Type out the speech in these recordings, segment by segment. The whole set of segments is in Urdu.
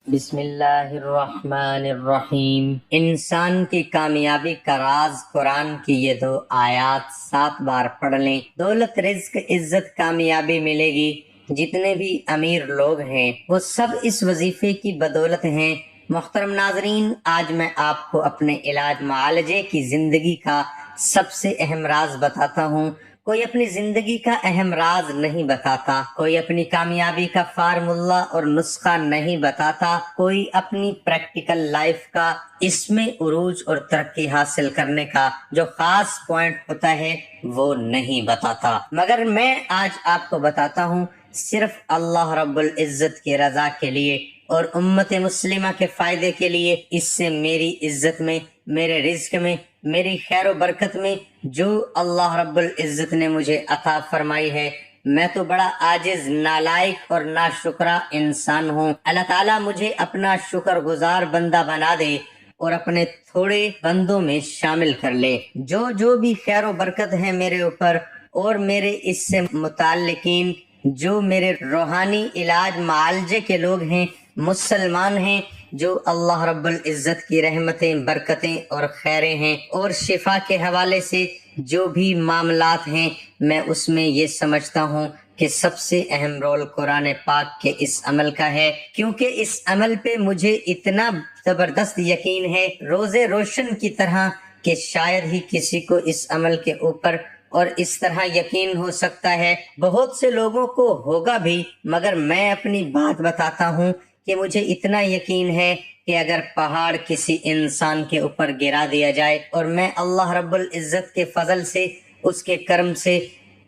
بسم اللہ الرحمن الرحیم۔ انسان کی کامیابی کا راز قرآن کی یہ 2 آیات 7 بار پڑھ لیں، دولت، رزق، عزت، کامیابی ملے گی۔ جتنے بھی امیر لوگ ہیں وہ سب اس وظیفے کی بدولت ہیں۔ محترم ناظرین، آج میں آپ کو اپنے علاج معالجے کی زندگی کا سب سے اہم راز بتاتا ہوں۔ کوئی اپنی زندگی کا اہم راز نہیں بتاتا، کوئی اپنی کامیابی کا فارمولہ اور نسخہ نہیں بتاتا، کوئی اپنی پریکٹیکل لائف کا اس میں عروج اور ترقی حاصل کرنے کا جو خاص پوائنٹ ہوتا ہے وہ نہیں بتاتا، مگر میں آج آپ کو بتاتا ہوں صرف اللہ رب العزت کی رضا کے لیے اور امت مسلمہ کے فائدے کے لیے۔ اس سے میری عزت میں، میرے رزق میں، میری خیر و برکت میں جو اللہ رب العزت نے مجھے عطا فرمائی ہے، میں تو بڑا عاجز، نالائق اور ناشکرا انسان ہوں۔ اللہ تعالیٰ مجھے اپنا شکر گزار بندہ بنا دے اور اپنے تھوڑے بندوں میں شامل کر لے۔ جو بھی خیر و برکت ہے میرے اوپر اور میرے اس سے متعلقین، جو میرے روحانی علاج معالجے کے لوگ ہیں، مسلمان ہیں، جو اللہ رب العزت کی رحمتیں، برکتیں اور خیریں ہیں اور شفا کے حوالے سے جو بھی معاملات ہیں، میں اس میں یہ سمجھتا ہوں کہ سب سے اہم رول قرآن پاک کے اس عمل کا ہے، کیونکہ اس عمل پہ مجھے اتنا زبردست یقین ہے، روزے روشن کی طرح، کہ شاید ہی کسی کو اس عمل کے اوپر اور اس طرح یقین ہو سکتا ہے۔ بہت سے لوگوں کو ہوگا بھی، مگر میں اپنی بات بتاتا ہوں کہ مجھے اتنا یقین ہے کہ اگر پہاڑ کسی انسان کے اوپر گرا دیا جائے اور میں اللہ رب العزت کے فضل سے، اس کے کرم سے،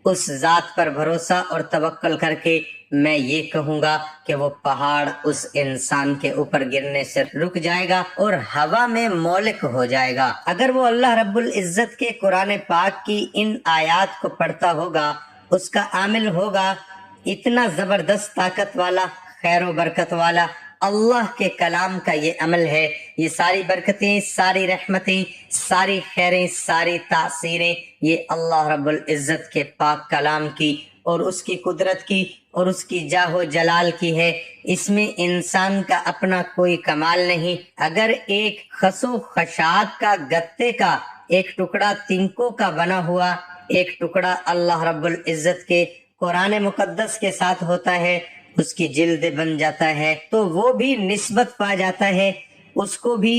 اس ذات پر بھروسہ اور توکل کر کے میں یہ کہوں گا کہ وہ پہاڑ اس انسان کے اوپر گرنے سے رک جائے گا اور ہوا میں مولک ہو جائے گا۔ اگر وہ اللہ رب العزت کے قرآن پاک کی ان آیات کو پڑھتا ہوگا، اس کا عامل ہوگا، اتنا زبردست طاقت والا، خیر و برکت والا اللہ کے کلام کا یہ عمل ہے، یہ ساری برکتیں، ساری رحمتیں، ساری خیریں، ساری تاثیریں یہ اللہ رب العزت کے پاک کلام کی اور اس کی قدرت کی اور اس کی جاہ و جلال کی ہے۔ اس میں انسان کا اپنا کوئی کمال نہیں۔ اگر ایک خسو خشاک کا، گتے کا ایک ٹکڑا، تنکوں کا بنا ہوا ایک ٹکڑا اللہ رب العزت کے قرآن مقدس کے ساتھ ہوتا ہے، اس کی جلد بن جاتا ہے تو وہ بھی نسبت پا جاتا ہے، اس کو بھی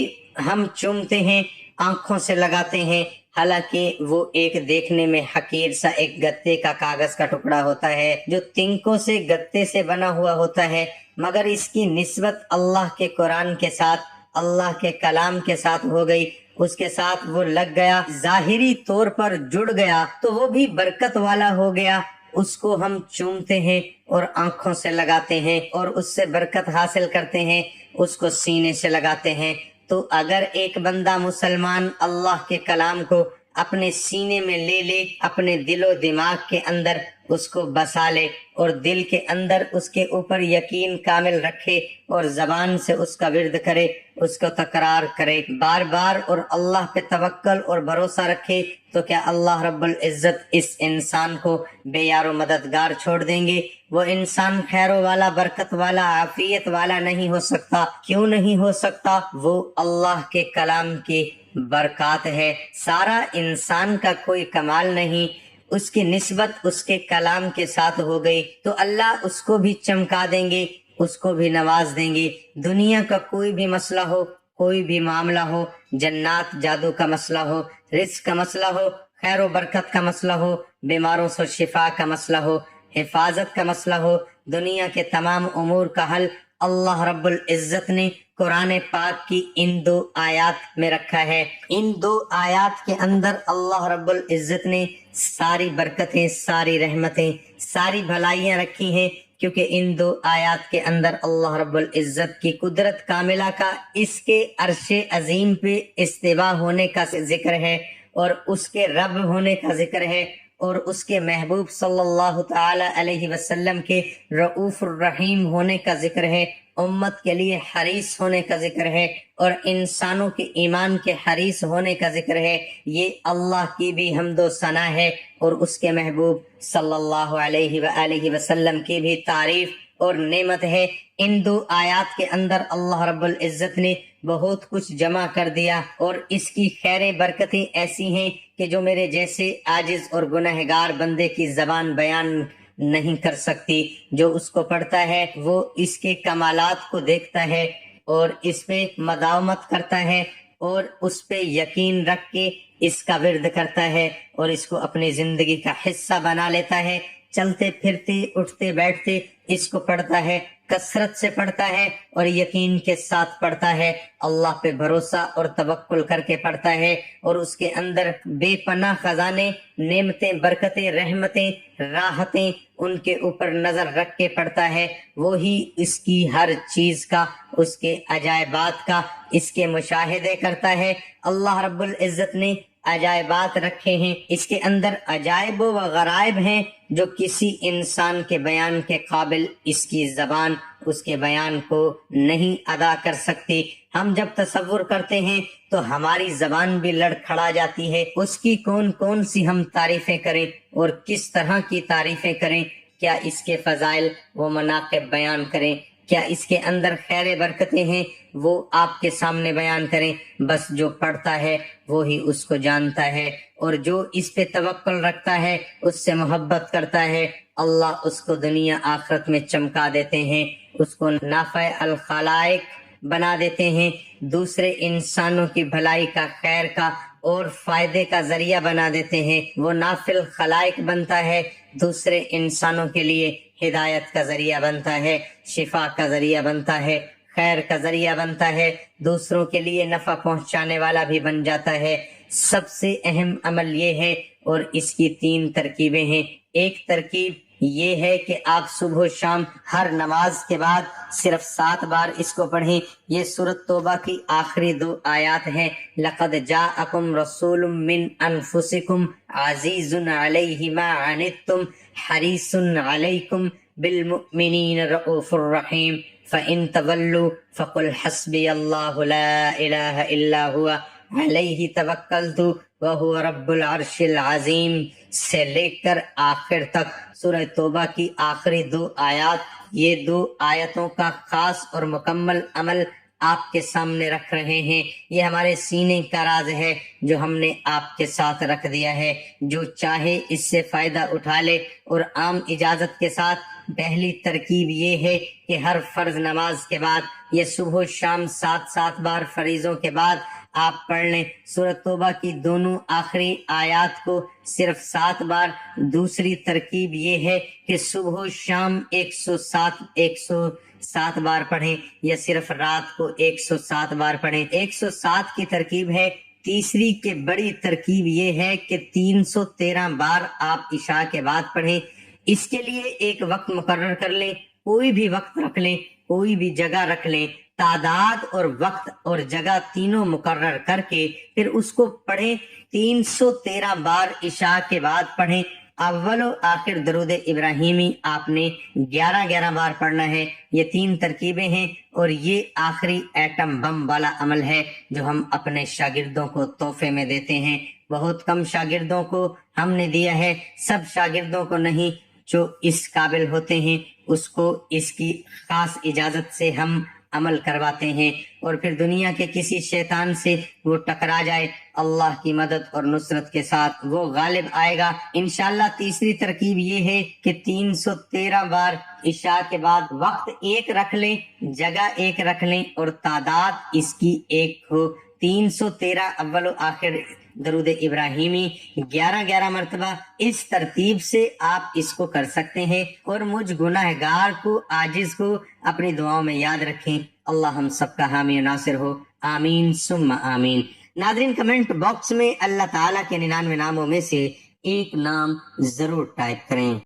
ہم چومتے ہیں، آنکھوں سے لگاتے ہیں، حالانکہ وہ ایک دیکھنے میں حقیر سا ایک گتے کا کاغذ کا ٹکڑا ہوتا ہے جو تنکوں سے، گتے سے بنا ہوا ہوتا ہے، مگر اس کی نسبت اللہ کے قرآن کے ساتھ، اللہ کے کلام کے ساتھ ہو گئی، اس کے ساتھ وہ لگ گیا، ظاہری طور پر جڑ گیا تو وہ بھی برکت والا ہو گیا۔ اس کو ہم چومتے ہیں اور آنکھوں سے لگاتے ہیں اور اس سے برکت حاصل کرتے ہیں، اس کو سینے سے لگاتے ہیں۔ تو اگر ایک بندہ مسلمان اللہ کے کلام کو اپنے سینے میں لے لے، اپنے دل و دماغ کے اندر اس کو بسا لے اور دل کے اندر اس کے اوپر یقین کامل رکھے اور زبان سے اس کا ورد کرے، اس کو تکرار کرے بار بار اور اللہ پہ توکل اور بھروسہ رکھے، تو کیا اللہ رب العزت اس انسان کو بے یار و مددگار چھوڑ دیں گے؟ وہ انسان خیر والا، برکت والا، عافیت والا نہیں ہو سکتا۔ کیوں نہیں ہو سکتا؟ وہ اللہ کے کلام کی برکات ہے۔ سارا انسان کا کوئی کمال نہیں، اس کی نسبت اس کے کلام کے ساتھ ہو گئی تو اللہ اس کو بھی چمکا دیں گے، اس کو بھی نواز دیں گے۔ دنیا کا کوئی بھی مسئلہ ہو، کوئی بھی معاملہ ہو، جنات جادو کا مسئلہ ہو، رزق کا مسئلہ ہو، خیر و برکت کا مسئلہ ہو، بیماروں سے شفا کا مسئلہ ہو، حفاظت کا مسئلہ ہو، دنیا کے تمام امور کا حل اللہ رب العزت نے قرآن پاک کی ان 2 آیات میں رکھا ہے۔ ان 2 آیات کے اندر اللہ رب العزت نے ساری برکتیں، ساری رحمتیں، ساری بھلائیاں رکھی ہیں، کیونکہ ان 2 آیات کے اندر اللہ رب العزت کی قدرت کاملہ کا، اس کے عرش عظیم پہ استوا ہونے کا ذکر ہے اور اس کے رب ہونے کا ذکر ہے اور اس کے محبوب صلی اللہ تعالی علیہ وسلم کے رؤوف الرحیم ہونے کا ذکر ہے، امت کے لیے حریص ہونے کا ذکر ہے اور انسانوں کے ایمان کے حریص ہونے کا ذکر ہے۔ یہ اللہ کی بھی حمد و ثنا ہے اور اس کے محبوب صلی اللہ علیہ وآلہ وسلم کی بھی تعریف اور نعمت ہے۔ ان دو آیات کے اندر اللہ رب العزت نے بہت کچھ جمع کر دیا، اور اس کی خیریں برکتیں ایسی ہیں کہ جو میرے جیسے عاجز اور گنہگار بندے کی زبان بیان نہیں کر سکتی۔ جو اس کو پڑھتا ہے وہ اس کے کمالات کو دیکھتا ہے اور اس پہ مداومت کرتا ہے، اور اس پہ یقین رکھ کے اس کا ورد کرتا ہے اور اس کو اپنی زندگی کا حصہ بنا لیتا ہے۔ چلتے پھرتے اٹھتے بیٹھتے اس کو پڑھتا ہے، کثرت سے پڑھتا ہے اور یقین کے ساتھ پڑھتا ہے، اللہ پہ بھروسہ اور توکل کر کے پڑھتا ہے، اور اس کے اندر بے پناہ خزانے، نعمتیں، برکتیں، رحمتیں، راحتیں ان کے اوپر نظر رکھ کے پڑھتا ہے۔ وہی اس کی ہر چیز کا، اس کے عجائبات کا، اس کے مشاہدے کرتا ہے۔ اللہ رب العزت نے عجائبات رکھے ہیں، اس کے اندر عجائب و غرائب ہیں جو کسی انسان کے بیان کے قابل اس کی زبان اس کے بیان کو نہیں ادا کر سکتی۔ ہم جب تصور کرتے ہیں تو ہماری زبان بھی لڑکھڑا جاتی ہے، اس کی کون کون سی ہم تعریفیں کریں اور کس طرح کی تعریفیں کریں، کیا اس کے فضائل و مناقب بیان کریں، کیا اس کے اندر خیر برکتیں ہیں وہ آپ کے سامنے بیان کریں۔ بس جو پڑھتا ہے وہی اس کو جانتا ہے، اور جو اس پہ توکل رکھتا ہے، اس سے محبت کرتا ہے، اللہ اس کو دنیا آخرت میں چمکا دیتے ہیں، اس کو نافع الخلائق بنا دیتے ہیں، دوسرے انسانوں کی بھلائی کا، خیر کا اور فائدے کا ذریعہ بنا دیتے ہیں۔ وہ نافل خلائق بنتا ہے، دوسرے انسانوں کے لیے ہدایت کا ذریعہ بنتا ہے، شفا کا ذریعہ بنتا ہے، خیر کا ذریعہ بنتا ہے، دوسروں کے لیے نفع پہنچانے والا بھی بن جاتا ہے۔ سب سے اہم عمل یہ ہے، اور اس کی 3 ترکیبیں ہیں۔ ایک ترکیب یہ ہے کہ آپ صبح و شام ہر نماز کے بعد صرف 7 بار اس کو پڑھیں۔ یہ سورۃ توبہ کی آخری 2 آیات ہیں۔ لقد جاءکم رسول من انفسکم عزیز علیہ ما عنتم حریص علیکم بالمؤمنین رؤوف الرحیم فإن تولوا فقل حسبی اللہ لا الہ الا هو علیہ توکلت وہو رب العرش العظیم سے لے کر آخر تک سورہ توبہ کی آخری 2 آیات، یہ 2 آیتوں کا خاص اور مکمل عمل آپ کے سامنے رکھ رہے ہیں۔ یہ ہمارے سینے کا راز ہے جو ہم نے آپ کے ساتھ رکھ دیا ہے۔ جو چاہے اس سے فائدہ اٹھا لے، اور عام اجازت کے ساتھ پہلی ترکیب یہ ہے کہ ہر فرض نماز کے بعد یہ صبح و شام 7 بار فریضوں کے بعد آپ پڑھ لیں سورۃ توبہ کی دونوں آخری آیات کو صرف 7 بار۔ دوسری ترکیب یہ ہے کہ صبح و شام 107 بار پڑھیں، یا صرف رات کو 107 بار پڑھیں۔ 107 کی ترکیب ہے۔ تیسری کے بڑی ترکیب یہ ہے کہ 313 بار آپ عشاء کے بعد پڑھیں۔ اس کے لیے ایک وقت مقرر کر لیں، کوئی بھی وقت رکھ لیں، کوئی بھی جگہ رکھ لیں، تعداد اور وقت اور جگہ تینوں مقرر کر کے پھر اس کو پڑھیں۔ 313 بار عشاء کے بعد پڑھیں۔ اول و آخر درود ابراہیمی آپ نے 11 بار پڑھنا ہے۔ یہ 3 ترکیبیں ہیں، اور یہ آخری ایٹم بم والا عمل ہے جو ہم اپنے شاگردوں کو تحفے میں دیتے ہیں۔ بہت کم شاگردوں کو ہم نے دیا ہے، سب شاگردوں کو نہیں۔ جو اس قابل ہوتے ہیں اس کو اس کی خاص اجازت سے ہم عمل کرواتے ہیں، اور پھر دنیا کے کسی شیطان سے وہ ٹکرا جائے، اللہ کی مدد اور نصرت کے ساتھ وہ غالب آئے گا انشاءاللہ۔ تیسری ترکیب یہ ہے کہ 313 بار عشاء کے بعد وقت ایک رکھ لیں، جگہ ایک رکھ لیں، اور تعداد اس کی ایک ہو۔ 313 اول و آخر درود ابراہیمی 11 مرتبہ۔ اس ترتیب سے آپ اس کو کر سکتے ہیں، اور مجھ گناہگار کو، عاجز کو اپنی دعاؤں میں یاد رکھیں۔ اللہ ہم سب کا حامی و ناصر ہو، آمین ثم آمین۔ ناظرین، کمنٹ باکس میں اللہ تعالیٰ کے 99 ناموں میں سے ایک نام ضرور ٹائپ کریں۔